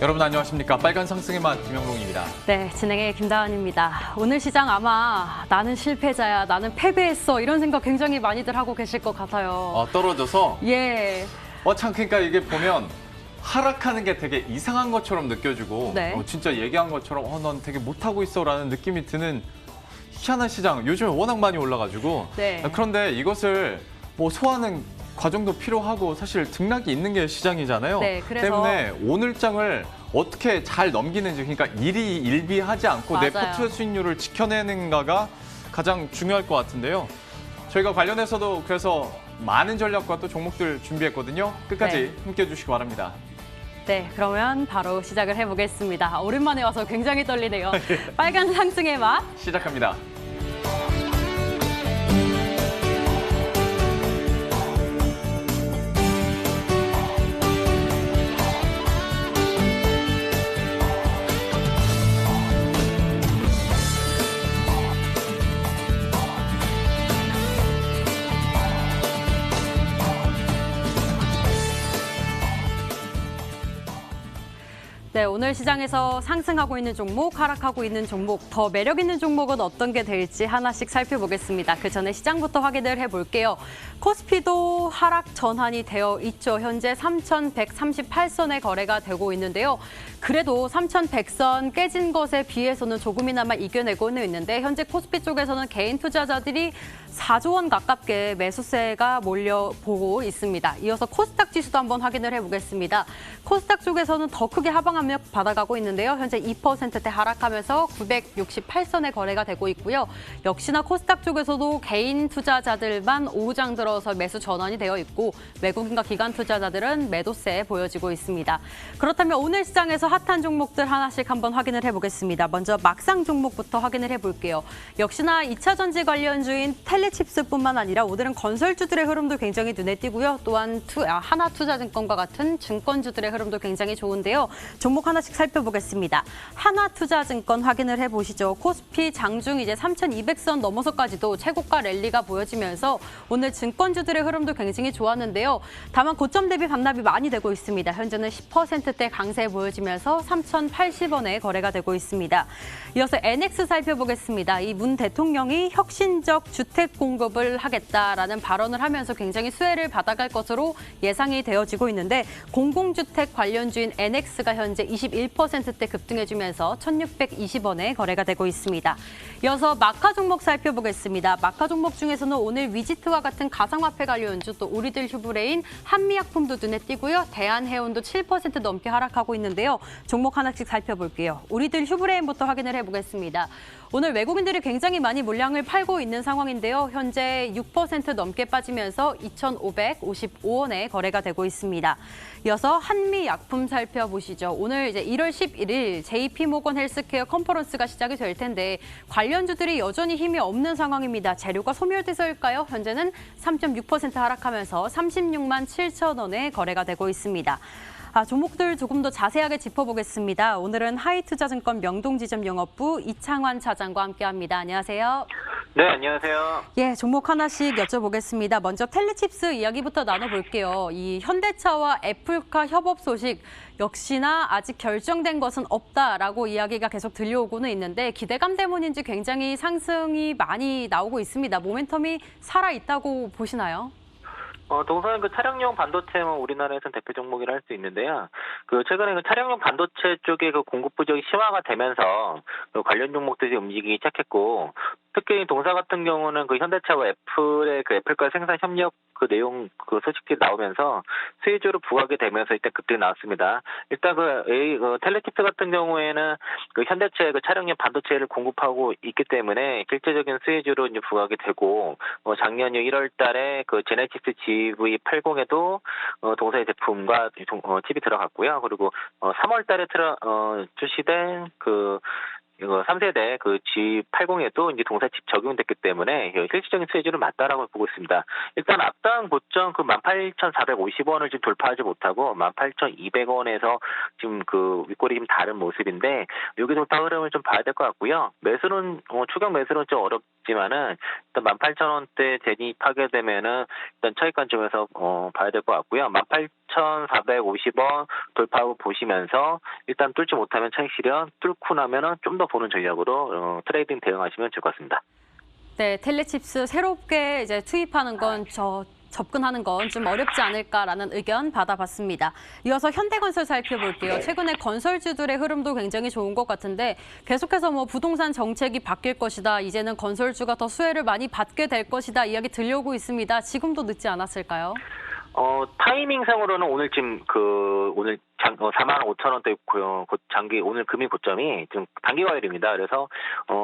여러분 안녕하십니까? 빨간 상승의 맛 김영롱입니다. 네, 진행의 김다은입니다. 오늘 시장 아마 나는 실패자야, 나는 패배했어 이런 생각 굉장히 많이들 하고 계실 것 같아요. 떨어져서 예. 참 그러니까 이게 보면 하락하는 게 되게 이상한 것처럼 느껴지고 네. 진짜 얘기한 것처럼 넌 되게 못하고 있어라는 느낌이 드는 희한한 시장. 요즘에 워낙 많이 올라가지고 네. 그런데 이것을 뭐 소화하는 과정도 필요하고 사실 등락이 있는 게 시장이잖아요. 네, 그래서 때문에 오늘 장을 어떻게 잘 넘기는지, 그러니까 일희일비하지 않고 내 맞아요. 포트의 수익률을 지켜내는가가 가장 중요할 것 같은데요. 저희가 관련해서도 그래서 많은 전략과 또 종목들 준비했거든요. 끝까지 함께해 주시기 바랍니다. 네, 그러면 바로 시작을 해보겠습니다. 오랜만에 와서 굉장히 떨리네요. 빨간 상승의 맛. 시작합니다. 네, 오늘 시장에서 상승하고 있는 종목, 하락하고 있는 종목, 더 매력 있는 종목은 어떤 게 될지 하나씩 살펴보겠습니다. 그 전에 시장부터 확인을 해볼게요. 코스피도 하락 전환이 되어 있죠. 현재 3,138선에 거래가 되고 있는데요. 그래도 3,100선 깨진 것에 비해서는 조금이나마 이겨내고는 있는데 현재 코스피 쪽에서는 개인 투자자들이 4조 원 가깝게 매수세가 몰려보고 있습니다. 이어서 코스닥 지수도 한번 확인을 해보겠습니다. 코스닥 쪽에서는 더 크게 하방 압력 받아가고 있는데요. 현재 2%대 하락하면서 968선에 거래가 되고 있고요. 역시나 코스닥 쪽에서도 개인 투자자들만 오후장 들어서 매수 전환이 되어 있고 외국인과 기관 투자자들은 매도세 보여지고 있습니다. 그렇다면 오늘 시장에서 핫한 종목들 하나씩 한번 확인을 해보겠습니다. 먼저 막상 종목부터 확인을 해볼게요. 역시나 2차 전지 관련주인 텔레칩스뿐만 아니라 오늘은 건설주들의 흐름도 굉장히 눈에 띄고요. 또한 하나투자증권과 같은 증권주들의 흐름도 굉장히 좋은데요. 종목 하나씩 살펴보겠습니다. 하나투자증권 확인을 해보시죠. 코스피 장중 이제 3,200선 넘어서까지도 최고가 랠리가 보여지면서 오늘 증권주들의 흐름도 굉장히 좋았는데요. 다만 고점 대비 반납이 많이 되고 있습니다. 현재는 10%대 강세 보여지면서 3,080원에 거래가 되고 있습니다. 이어서 NX 살펴보겠습니다. 이 문 대통령이 혁신적 주택 공급을 하겠다라는 발언을 하면서 굉장히 수혜를 받아갈 것으로 예상이 되어지고 있는데 공공주택 관련주인 NX가 현재 21%대 급등해주면서 1,620원에 거래가 되고 있습니다. 이어서 마카 종목 살펴보겠습니다. 마카 종목 중에서는 오늘 위지트와 같은 가상화폐 관련주 또 우리들 휴브레인 한미약품도 눈에 띄고요. 대한해운도 7% 넘게 하락하고 있는데요. 종목 하나씩 살펴볼게요. 우리들 휴브레인부터 확인을 해보겠습니다. 오늘 외국인들이 굉장히 많이 물량을 팔고 있는 상황인데요. 현재 6% 넘게 빠지면서 2,555원에 거래가 되고 있습니다. 이어서 한미약품 살펴보시죠. 오늘 이제 1월 11일 JP모건 헬스케어 컨퍼런스가 시작이 될 텐데 관련주들이 여전히 힘이 없는 상황입니다. 재료가 소멸돼서일까요? 현재는 3.6% 하락하면서 36만 7천 원에 거래가 되고 있습니다. 종목들 조금 더 자세하게 짚어보겠습니다. 오늘은 하이투자증권 명동지점 영업부 이창환 차장과 함께합니다. 안녕하세요. 네, 안녕하세요. 예, 종목 하나씩 여쭤보겠습니다. 먼저 텔레칩스 이야기부터 나눠볼게요. 이 현대차와 애플카 협업 소식 역시나 아직 결정된 것은 없다라고 이야기가 계속 들려오고는 있는데 기대감 때문인지 굉장히 상승이 많이 나오고 있습니다. 모멘텀이 살아있다고 보시나요? 동서는 그 차량용 반도체는 우리나라에서는 대표 종목이라 할 수 있는데요. 최근에 그 차량용 반도체 쪽에 그 공급 부족이 심화가 되면서 그 관련 종목들이 움직이기 시작했고, 특히 동사 같은 경우는 그 현대차와 애플의 그 애플과 생산 협력 그 내용 그 소식들이 나오면서 수혜주로 부각이 되면서 일단 급등이 나왔습니다. 일단 텔레칩스 같은 경우에는 그 현대차의 그 차량용 반도체를 공급하고 있기 때문에 실질적인 수혜주로 이제 부각이 되고, 작년 1월 달에 그 제네시스 GV80에도 동사의 제품과 칩이 들어갔고요. 그리고 3월 달에 출시된 이거 3세대 그 G80에도 이제 동사칩 적용됐기 때문에 실질적인 수혜주는 맞다라고 보고 있습니다. 일단 앞당 고점 18,450원을 지금 돌파하지 못하고 18,200원에서 지금 그 윗골이 좀 다른 모습인데 여기 돌파 흐름을 좀 봐야 될 것 같고요. 매수는 추격 매수는 좀 어렵지만은 일단 18,000원대 진입하게 되면은 일단 차익 관점에서 봐야 될 것 같고요. 14,450원 돌파하고 보시면서 일단 뚫지 못하면 차익 실현, 뚫고 나면은 좀 더 보는 전략으로 트레이딩 대응하시면 좋을 것 같습니다. 네, 텔레칩스 새롭게 이제 투입하는 건 접근하는 건 좀 어렵지 않을까라는 의견 받아봤습니다. 이어서 현대건설 살펴볼게요. 최근에 건설주들의 흐름도 굉장히 좋은 것 같은데 계속해서 뭐 부동산 정책이 바뀔 것이다. 이제는 건설주가 더 수혜를 많이 받게 될 것이다. 이야기 들려오고 있습니다. 지금도 늦지 않았을까요? 타이밍상으로는 오늘 지금 오늘 45,000원대 장기 오늘 금일 고점이 지금 단기 과열입니다. 그래서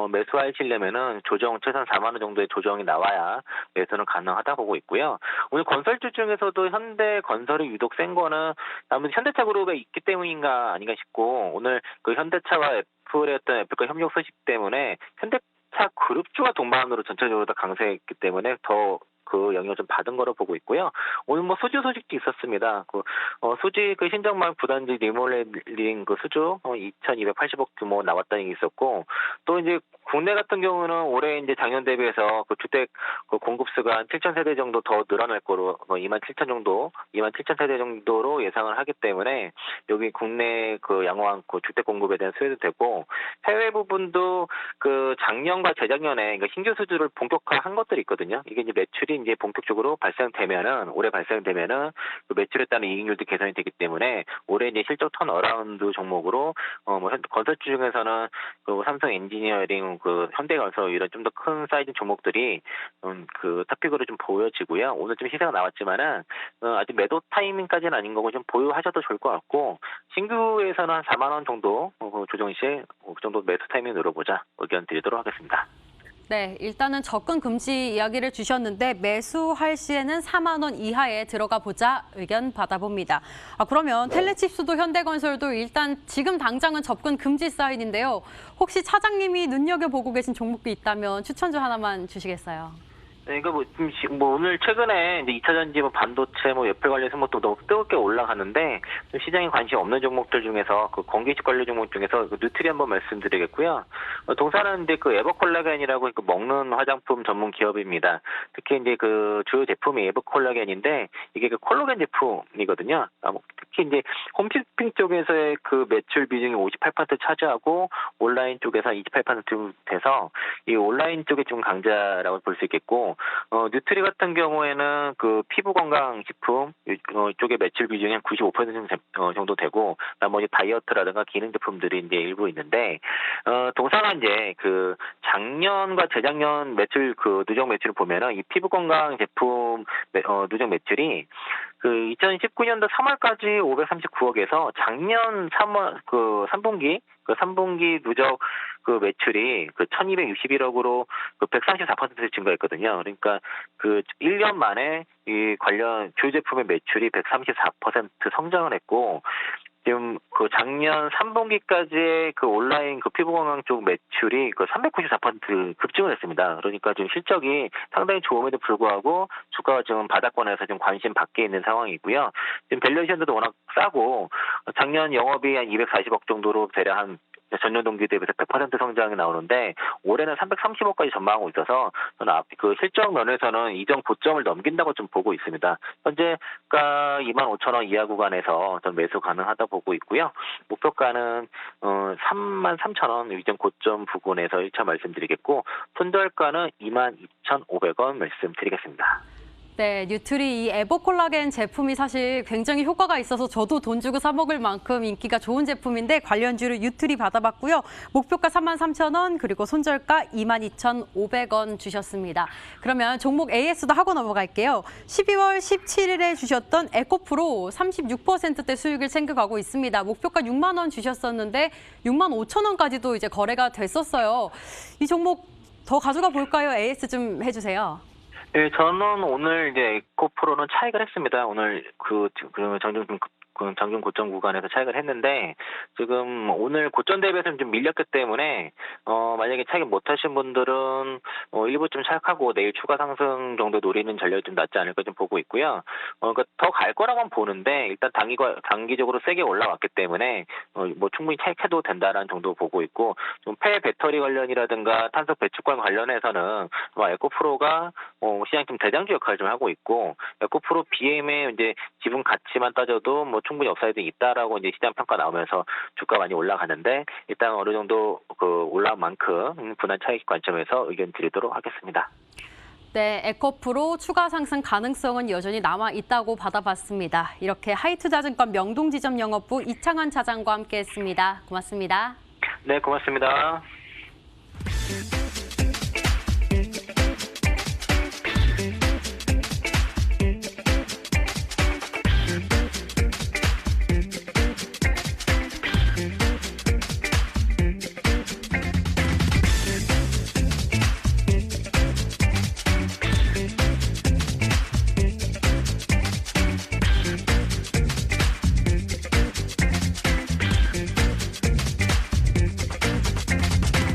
매수하시려면은 조정 최소한 4만 원 정도의 조정이 나와야 매수는 가능하다 보고 있고요. 오늘 건설주 중에서도 현대건설이 유독 센 거는 아무래도 현대차 그룹에 있기 때문인가 아닌가 싶고 오늘 그 현대차와 애플의 어떤 애플과 협력 소식 때문에 현대차 그룹주가 동반으로 전체적으로 다 강세했기 때문에 더 그 영향을 좀 받은 거로 보고 있고요. 오늘 뭐 수주 소식도 있었습니다. 수지 신정망 부단지 리모델링 수주 2,280억 규모 나왔다는 얘기 있었고 또 이제 국내 같은 경우는 올해 이제 작년 대비해서 주택 공급수가 한 7천 세대 정도 더 늘어날 거로 27,000 세대 정도로 예상을 하기 때문에 여기 국내 양호한 주택 공급에 대한 수혜도 되고 해외 부분도 작년과 재작년에 그러니까 신규 수주를 본격화한 것들이 있거든요. 이게 이제 매출이 이제 본격적으로 올해 발생되면은 매출에 따른 이익률도 개선이 되기 때문에 올해 이제 실적 턴어라운드 종목으로 건설주 중에서는 삼성 엔지니어링 현대건설 이런 좀 더 큰 사이즈 종목들이 탑픽으로 좀 보여지고요. 오늘 좀 시세가 나왔지만은 아직 매도 타이밍까지는 아닌 거고 좀 보유하셔도 좋을 것 같고 신규에서는 한 4만 원 정도 조정 시에 그 정도 매수 타이밍 늘어보자 의견 드리도록 하겠습니다. 네, 일단은 접근 금지 이야기를 주셨는데 매수할 시에는 4만 원 이하에 들어가 보자 의견 받아봅니다. 그러면 텔레칩스도 현대건설도 일단 지금 당장은 접근 금지 사인인데요. 혹시 차장님이 눈여겨보고 계신 종목이 있다면 추천주 하나만 주시겠어요? 네, 오늘 최근에 이제 2차 전지 반도체 애플 관련 종목도 너무 뜨겁게 올라가는데 시장에 관심 없는 종목들 중에서 건기식 관련 종목 중에서 뉴트리 한번 말씀드리겠고요. 동사는 이제 에버콜라겐이라고 먹는 화장품 전문 기업입니다. 특히 이제 주요 제품이 에버콜라겐인데 이게 콜라겐 제품이거든요. 특히 이제 홈쇼핑 쪽에서의 매출 비중이 58% 차지하고 온라인 쪽에서 28% 돼서 이 온라인 쪽에 좀 강자라고 볼 수 있겠고. 뉴트리 같은 경우에는 피부 건강 식품 쪽에 매출 비중이 한 95% 정도 되고 나머지 다이어트라든가 기능 제품들이 이제 일부 있는데 동사가 이제 작년과 재작년 매출 누적 매출을 보면은 이 피부 건강 제품 누적 매출이 2019년도 3월까지 539억에서 작년 3분기 누적 매출이 1,261억으로 134% 증가했거든요. 그러니까 1년 만에 이 관련 주요 제품의 매출이 134% 성장을 했고 지금 작년 3분기까지의 온라인 피부 건강 쪽 매출이 394% 급증을 했습니다. 그러니까 지금 실적이 상당히 좋음에도 불구하고 주가가 지금 바닥권에서 좀 관심 밖에 있는 상황이고요. 지금 밸류에이션도 워낙 싸고 작년 영업이 한 240억 정도로 대략 한 전년 동기 대비해서 100% 성장이 나오는데 올해는 330억까지 전망하고 있어서 저는 실적 면에서는 이전 고점을 넘긴다고 좀 보고 있습니다. 현재가 25,000원 이하 구간에서 전 매수 가능하다 보고 있고요. 목표가는 33,000원 이전 고점 부근에서 1차 말씀드리겠고 손절가는 22,500원 말씀드리겠습니다. 네, 뉴트리 이 에버콜라겐 제품이 사실 굉장히 효과가 있어서 저도 돈 주고 사 먹을 만큼 인기가 좋은 제품인데 관련주를 뉴트리 받아봤고요. 목표가 33,000원 그리고 손절가 22,500원 주셨습니다. 그러면 종목 AS도 하고 넘어갈게요. 12월 17일에 주셨던 에코프로 36%대 수익을 챙겨가고 있습니다. 목표가 6만 원 주셨었는데 6만 5천 원까지도 이제 거래가 됐었어요. 이 종목 더 가져가 볼까요? AS 좀 해주세요. 네, 저는 오늘 이제 에코프로는 차익을 했습니다. 오늘 정정 그 장중 고점 구간에서 차익을 했는데 지금 오늘 고점 대비해서는 좀 밀렸기 때문에 만약에 차익 못 하신 분들은 일부 좀 차익하고 내일 추가 상승 정도 노리는 전략이 좀 낫지 않을까 좀 보고 있고요. 그러니까 더 갈 거라고는 보는데 일단 단기적으로 세게 올라왔기 때문에 뭐 충분히 차익해도 된다라는 정도 보고 있고 좀 폐 배터리 관련이라든가 탄소 배출권 관련해서는 에코프로가 시장 좀 대장주 역할을 좀 하고 있고 에코프로 BM의 이제 지분 가치만 따져도 뭐 충분히 업사이드 있다라고 이제 시장 평가 나오면서 주가 많이 올라가는데 일단 어느 정도 그 올라온 만큼 분할 차익 관점에서 의견 드리도록 하겠습니다. 네, 에코프로 추가 상승 가능성은 여전히 남아 있다고 받아봤습니다. 이렇게 하이투자증권 명동지점 영업부 이창환 차장과 함께했습니다. 고맙습니다. 네, 고맙습니다.